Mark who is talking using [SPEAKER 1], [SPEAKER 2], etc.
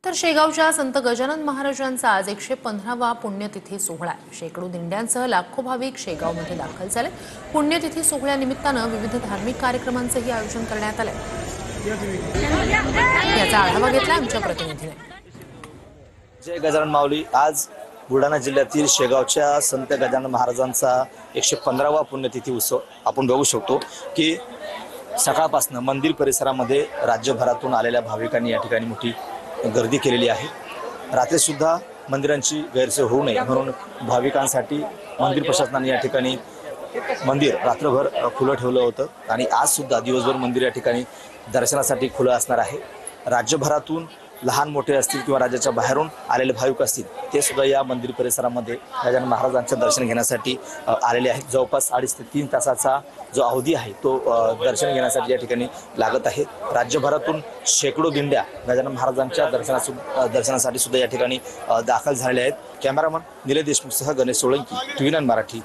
[SPEAKER 1] तर शेगावच्या संत गजानन महाराजांचा आज 115वा पुण्यतिथी सोहळा आहे। शेकडो दिंड्यांसह लाखो भाविक शेगावमध्ये दाखल झाले। पुण्यतिथी सोहळ्यानिमित्तानं विविध धार्मिक कार्यक्रमांचंही आयोजन करण्यात आलंय। याचा आढावा घेतला आमच्या प्रतिनिधीने।
[SPEAKER 2] जय गजानन माऊली। आज बुलढाणा जिल्ह्यातील शेगावच्या संत गजानन महाराजांचा 115वा पुण्यतिथी उत्सव आपण बघू शकतो की सकाळपासून मंदिर परिसरामध्ये राज्यभरातून आलेल्या भाविकांनी या ठिकाणी मोठी गर्दी केलेली आहे। रात्री सुद्धा मंदिरांची गैरसोय होऊ नये म्हणून भाविकांसाठी मंदिर प्रशासनाने या ठिकाणी मंदिर रात्रभर खुलं ठेवलं होतं आणि आज सुद्धा दिवसभर मंदिर या ठिकाणी दर्शनासाठी खुलं असणार आहे। राज्यभरातून लहान मोठे असतील किंवा राज्याच्या बाहेरून आलेले भाविक असतील ते सुद्धा या मंदिर परिसरामध्ये गजानन महाराजांचं दर्शन घेण्यासाठी आलेले आहेत। जवळपास 2.5 ते 3 तासाचा जो अवधी आहे तो दर्शन घेण्यासाठी या ठिकाणी लागत आहे। राज्यभरातून शेकडो दिंड्या गजानन महाराजांच्या दर्शनासाठी सुद्धा या ठिकाणी दाखल झालेल्या आहेत। कॅमेरामन निलेश देशमुखसह गणेश सोळंकी, TV9 मराठी।